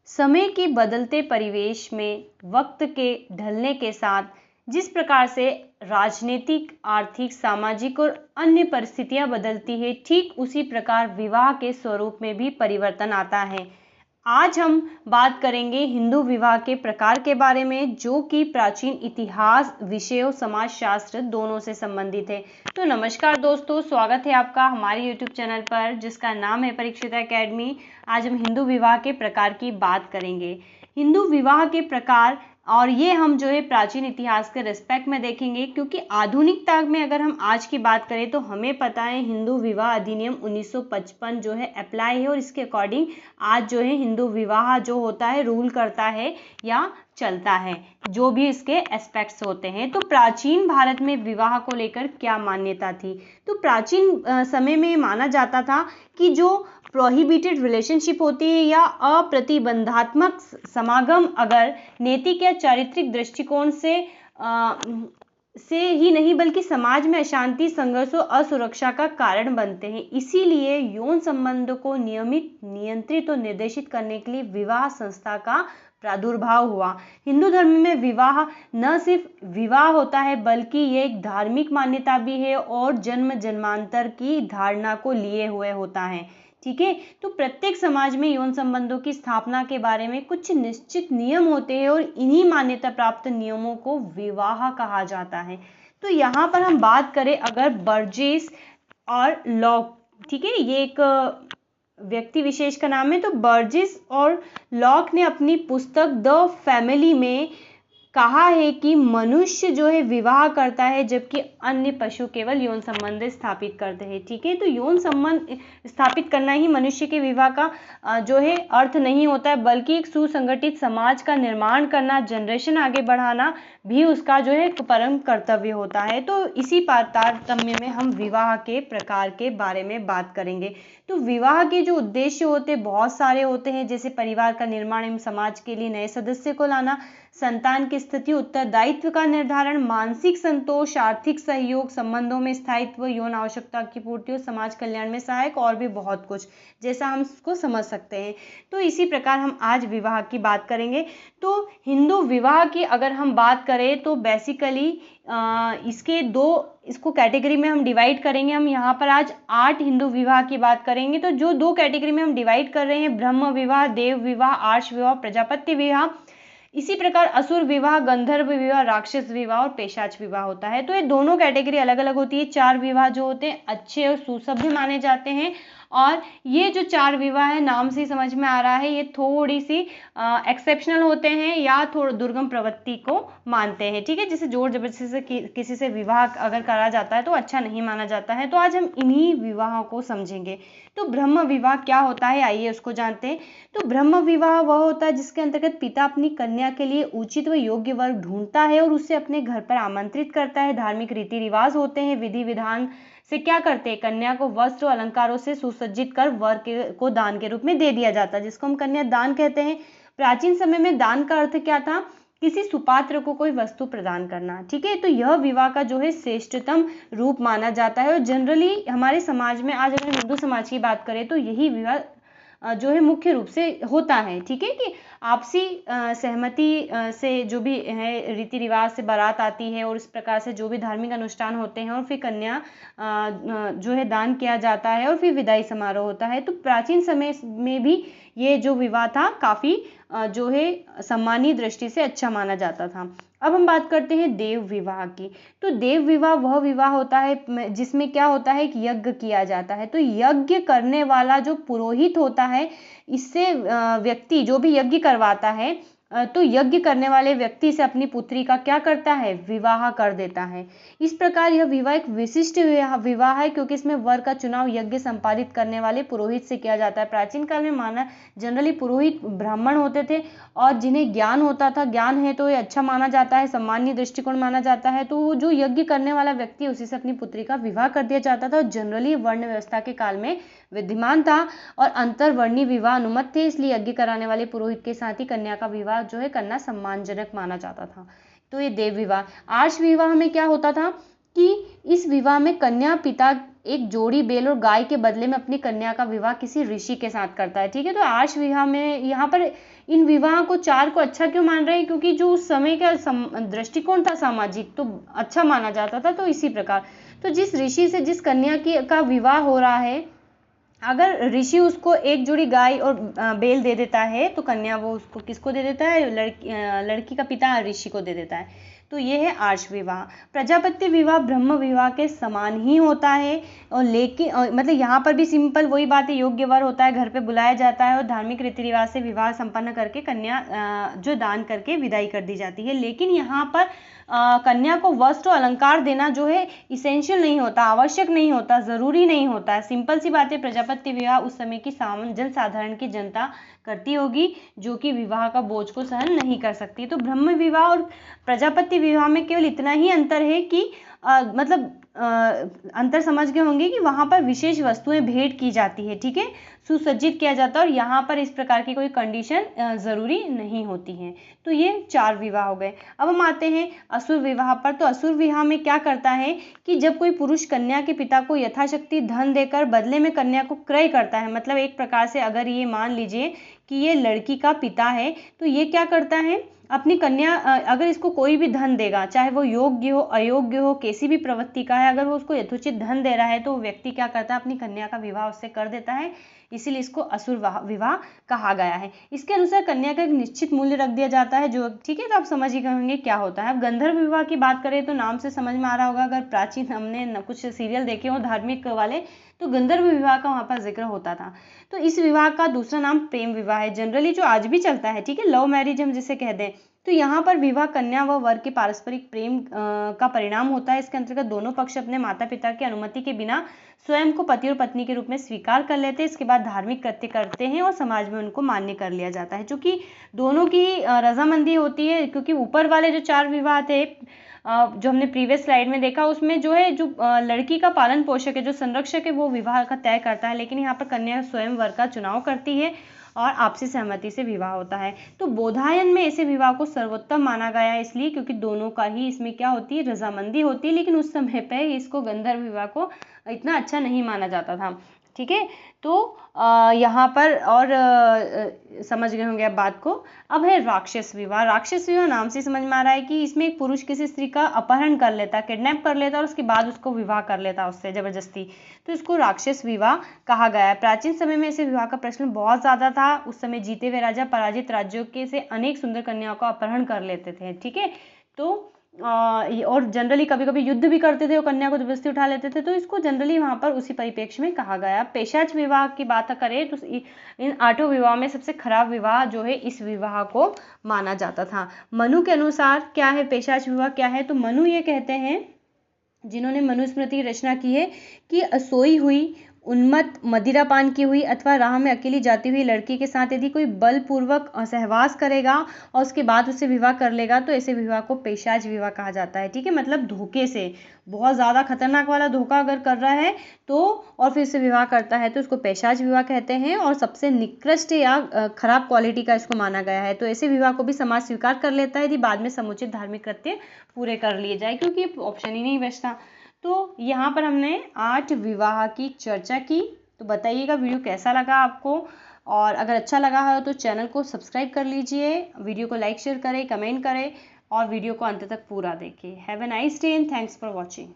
समय के बदलते परिवेश में वक्त के ढलने के साथ जिस प्रकार से राजनीतिक, आर्थिक, सामाजिक और अन्य परिस्थितियां बदलती है, ठीक उसी प्रकार विवाह के स्वरूप में भी परिवर्तन आता है। आज हम बात करेंगे हिंदू विवाह के प्रकार के बारे में, जो कि प्राचीन इतिहास, विषयों, समाजशास्त्र दोनों से संबंधित है। तो नमस्कार दोस्तों, स्वागत है आपका हमारे YouTube चैनल पर, जिसका नाम है परीक्षिता एकेडमी। आज हम हिंदू विवाह के प्रकार की बात करेंगे। हिंदू विवाह के प्रकार, और ये हम जो है प्राचीन इतिहास के रिस्पेक्ट में देखेंगे, क्योंकि आधुनिकता में अगर हम आज की बात करें तो हमें पता है हिंदू विवाह अधिनियम 1955 जो है अप्लाई है, और इसके अकॉर्डिंग आज जो है हिंदू विवाह जो होता है रूल करता है या चलता है, जो भी इसके एस्पेक्ट्स होते हैं। तो प्राचीन भारत में विवाह को लेकर क्या मान्यता थी? तो प्राचीन समय में माना जाता था कि जो प्रोहिबिटेड रिलेशनशिप होती है या अप्रतिबंधात्मक समागम अगर नैतिक या चारित्रिक दृष्टिकोण से ही नहीं बल्कि समाज में अशांति, संघर्ष और असुरक्षा का कारण बनते हैं, इसीलिए यौन संबंधों को नियमित, नियंत्रित और निर्देशित करने के लिए विवाह संस्था का प्रादुर्भाव हुआ। हिंदू धर्म में विवाह न सिर्फ विवाह होता है बल्कि ये एक धार्मिक मान्यता भी है और जन्म जन्मांतर की धारणा को लिए हुए होता है। ठीक है, तो प्रत्येक समाज में यौन संबंधों की स्थापना के बारे में कुछ निश्चित नियम होते हैं और इन्हीं मान्यता प्राप्त नियमों को विवाह कहा जाता है। तो यहाँ पर हम बात करें अगर बर्जेस और लॉक, ठीक है, ये एक व्यक्ति विशेष का नाम है। तो बर्जेस और लॉक ने अपनी पुस्तक द फैमिली में कहा है कि मनुष्य जो है विवाह करता है जबकि अन्य पशु केवल यौन संबंध स्थापित करते हैं। ठीक है, तो यौन संबंध स्थापित करना ही मनुष्य के विवाह का जो है अर्थ नहीं होता है, बल्कि एक सुसंगठित समाज का निर्माण करना, जनरेशन आगे बढ़ाना भी उसका जो है परम कर्तव्य होता है। तो इसी तारतम्य में हम विवाह के प्रकार के बारे में बात करेंगे। तो विवाह के जो उद्देश्य होते हैं बहुत सारे होते हैं, जैसे परिवार का निर्माण एवं समाज के लिए नए सदस्य को लाना, संतान की स्थिति, उत्तरदायित्व का निर्धारण, मानसिक संतोष, आर्थिक सहयोग, संबंधों में स्थायित्व, यौन आवश्यकता की पूर्ति और समाज कल्याण में सहायक, और भी बहुत कुछ, जैसा हम इसको समझ सकते हैं। तो इसी प्रकार हम आज विवाह की बात करेंगे। तो हिंदू विवाह की अगर हम बात करें तो बेसिकली इसको कैटेगरी में हम डिवाइड करेंगे। हम यहाँ पर आज 8 हिंदू विवाह की बात करेंगे। तो जो 2 कैटेगरी में हम डिवाइड कर रहे हैं, ब्रह्म विवाह, देव विवाह, आर्ष विवाह, प्रजापत्य विवाह, इसी प्रकार असुर विवाह, गंधर्व विवाह, राक्षस विवाह और पेशाच विवाह होता है। तो ये दोनों कैटेगरी अलग अलग होती है। 4 विवाह जो होते हैं अच्छे और सुसभ्य माने जाते हैं, और ये जो 4 विवाह है नाम से ही समझ में आ रहा है ये थोड़ी सी एक्सेप्शनल होते हैं या थोड़ा दुर्गम प्रवृत्ति को मानते हैं। ठीक है, जैसे जोर जबरदस्ती से किसी से विवाह अगर करा जाता है तो अच्छा नहीं माना जाता है। तो आज हम इन्हीं विवाहों को समझेंगे। तो ब्रह्म विवाह क्या होता है, आइए उसको जानते हैं। तो ब्रह्म विवाह वह होता है जिसके अंतर्गत पिता अपनी कन्या के लिए उचित व योग्य वर ढूंढता है और उसे अपने घर पर आमंत्रित करता है। धार्मिक रीति रिवाज होते हैं, विधि विधान से क्या करते हैं, कन्या को वस्त्र और अलंकारों से सुसज्जित कर वर को दान के रूप में दे दिया जाता है, जिसको हम कन्या दान कहते हैं। प्राचीन समय में दान का अर्थ क्या था, किसी सुपात्र को कोई वस्तु प्रदान करना। ठीक है, तो यह विवाह का जो है श्रेष्ठतम रूप माना जाता है, और जनरली हमारे समाज में आज अगर हिंदू समाज की बात करें तो यही विवाह जो है मुख्य रूप से होता है। ठीक है, कि आपसी सहमति से जो भी है रीति रिवाज से बारात आती है और इस प्रकार से जो भी धार्मिक अनुष्ठान होते हैं, और फिर कन्या जो है दान किया जाता है और फिर विदाई समारोह होता है। तो प्राचीन समय में भी ये जो विवाह था काफ़ी जो है सम्मानीय दृष्टि से अच्छा माना जाता था। अब हम बात करते हैं देव विवाह की। तो देव विवाह वह विवाह होता है जिसमें क्या होता है, एक यज्ञ किया जाता है। तो यज्ञ करने वाला जो पुरोहित होता है, इससे व्यक्ति जो भी यज्ञ करवाता है तो यज्ञ करने वाले व्यक्ति से अपनी पुत्री का क्या करता है, विवाह कर देता है। इस प्रकार यह विवाह एक विशिष्ट विवाह है, क्योंकि इसमें वर का चुनाव यज्ञ संपादित करने वाले पुरोहित से किया जाता है। प्राचीन काल में माना जनरली पुरोहित ब्राह्मण होते थे और जिन्हें ज्ञान होता था, ज्ञान है तो ये अच्छा माना जाता है, सम्मानीय दृष्टिकोण माना जाता है। तो जो यज्ञ करने वाला व्यक्ति उसी से अपनी पुत्री का विवाह कर दिया जाता था। और जनरली वर्ण व्यवस्था के काल में विद्यमान था और अंतरवर्णीय विवाह अनुमत थे, इसलिए यज्ञ कराने वाले पुरोहित के साथ ही कन्या का विवाह जो है करना सम्मानजनक माना जाता था। तो ये देव विवाह। आर्ष विवाह में क्या होता था कि इस विवाह में कन्या पिता एक जोड़ी बैल और गाय के बदले में अपनी कन्या का विवाह किसी ऋषि के साथ करता है। ठीक है, तो आर्ष विवाह में यहाँ पर इन विवाह को 4 को अच्छा क्यों मान रहे हैं, क्योंकि जो उस समय का दृष्टिकोण था सामाजिक, तो अच्छा माना जाता था। तो इसी प्रकार तो जिस ऋषि से जिस कन्या का विवाह हो रहा है, अगर ऋषि उसको एक जोड़ी गाय और बैल दे देता है तो कन्या वो उसको किसको दे देता है, लड़की का पिता ऋषि को दे देता है। तो ये है आर्ष विवाह। प्रजापत्य विवाह ब्रह्म विवाह के समान ही होता है, और लेकिन मतलब यहाँ पर भी सिंपल वही बात है, योग्य वर होता है, घर पे बुलाया जाता है और धार्मिक रीति रिवाज से विवाह संपन्न करके कन्या जो दान करके विदाई कर दी जाती है। लेकिन यहाँ पर कन्या को वस्त्र और अलंकार देना जो है इसेंशियल नहीं होता, आवश्यक नहीं होता, जरूरी नहीं होता है। सिंपल सी बात है, प्रजापत्य विवाह उस समय की जनसाधारण की जनता करती होगी जो कि विवाह का बोझ को सहन नहीं कर सकती। तो ब्रह्म विवाह और प्रजापत्य विवाह में केवल इतना ही अंतर है कि अंतर समझ गए होंगे कि वहां पर विशेष वस्तुएं भेंट की जाती है, ठीक है, सुसज्जित किया जाता है, और यहाँ पर इस प्रकार की कोई कंडीशन जरूरी नहीं होती है। तो ये 4 विवाह हो गए। अब हम आते हैं असुर विवाह पर। तो असुर विवाह में क्या करता है कि जब कोई पुरुष कन्या के पिता को यथाशक्ति धन देकर बदले में कन्या को क्रय करता है, मतलब एक प्रकार से अगर ये मान लीजिए कि ये लड़की का पिता है, तो ये क्या करता है, अपनी कन्या अगर इसको कोई भी धन देगा, चाहे वो योग्य हो अयोग्य हो, कैसी भी प्रवृत्ति का है, अगर वो उसको यथोचित धन दे रहा है तो वो व्यक्ति क्या करता है, अपनी कन्या का विवाह उससे कर देता है। इसीलिए इसको असुर विवाह कहा गया है। इसके अनुसार कन्या का एक निश्चित मूल्य रख दिया जाता है, जो ठीक है, तो आप समझ ही गए होंगे क्या होता है। अब गंधर्व विवाह की बात करें तो नाम से समझ में आ रहा होगा, अगर प्राचीन हमने कुछ सीरियल देखे हो धार्मिक वाले, तो गंधर्व विवाह का वहां पर जिक्र होता था। तो इस विवाह का दूसरा नाम प्रेम विवाह है, जनरली जो आज भी चलता है, ठीक है, लव मैरिज हम जिसे कहते हैं। तो यहाँ पर विवाह कन्या व वर के पारस्परिक प्रेम का परिणाम होता है। इसके अंतर्गत दोनों पक्ष अपने माता पिता की अनुमति के बिना स्वयं को पति और पत्नी के रूप में स्वीकार कर लेते हैं। इसके बाद धार्मिक कृत्य करते हैं और समाज में उनको मान्य कर लिया जाता है, क्योंकि दोनों की रजामंदी होती है। क्योंकि ऊपर वाले जो 4 विवाह थे जो हमने प्रीवियस स्लाइड में देखा, उसमें जो है जो लड़की का पालन पोषक है, जो संरक्षक है, वो विवाह का तय करता है। लेकिन यहाँ पर कन्या स्वयं वर का चुनाव करती है और आपसी सहमति से विवाह होता है। तो बोधायन में ऐसे विवाह को सर्वोत्तम माना गया है, इसलिए क्योंकि दोनों का ही इसमें क्या होती है, रजामंदी होती है। लेकिन उस समय पे इसको गंधर्व विवाह को इतना अच्छा नहीं माना जाता था, ठीक है। तो यहाँ पर और समझ गए होंगे आप बात को। अब है राक्षस विवाह। राक्षस विवाह नाम से समझ में आ रहा है कि इसमें एक पुरुष किसी स्त्री का अपहरण कर लेता, किडनैप कर लेता और उसके बाद उसको विवाह कर लेता उससे जबरदस्ती, तो इसको राक्षस विवाह कहा गया है। प्राचीन समय में ऐसे विवाह का प्रचलन बहुत ज्यादा था। उस समय जीते हुए राजा पराजित राज्यों के से अनेक सुंदर कन्याओं का अपहरण कर लेते थे, ठीक है। तो और जनरली कभी कभी युद्ध भी करते थे और कन्या को जबरदस्ती उठा लेते थे, तो इसको जनरली वहां पर उसी परिप्रेक्ष्य में कहा गया। पेशाच विवाह की बात करें तो इन 8 विवाह में सबसे खराब विवाह जो है इस विवाह को माना जाता था। मनु के अनुसार क्या है पेशाच विवाह क्या है, तो मनु ये कहते हैं, जिन्होंने मनुस्मृति की रचना की है, कि सोई हुई, उन्मत्त, मदिरापान की हुई अथवा राह में अकेली जाती हुई लड़की के साथ यदि कोई बलपूर्वक सहवास करेगा और उसके बाद उससे विवाह कर लेगा, तो ऐसे विवाह को पेशाच विवाह कहा जाता है, ठीक है। मतलब धोखे से, बहुत ज़्यादा खतरनाक वाला धोखा अगर कर रहा है तो और फिर से विवाह करता है, तो इसको पेशाच विवाह कहते हैं। और सबसे निकृष्ट या खराब क्वालिटी का इसको माना गया है। तो ऐसे विवाह को भी समाज स्वीकार कर लेता है यदि बाद में समुचित धार्मिक कृत्य पूरे कर लिए जाए, क्योंकि ऑप्शन ही नहीं बचता। तो यहाँ पर हमने 8 विवाह की चर्चा की। तो बताइएगा वीडियो कैसा लगा आपको, और अगर अच्छा लगा है तो चैनल को सब्सक्राइब कर लीजिए, वीडियो को लाइक शेयर करें, कमेंट करें और वीडियो को अंत तक पूरा देखें। Have a nice day and thanks for watching.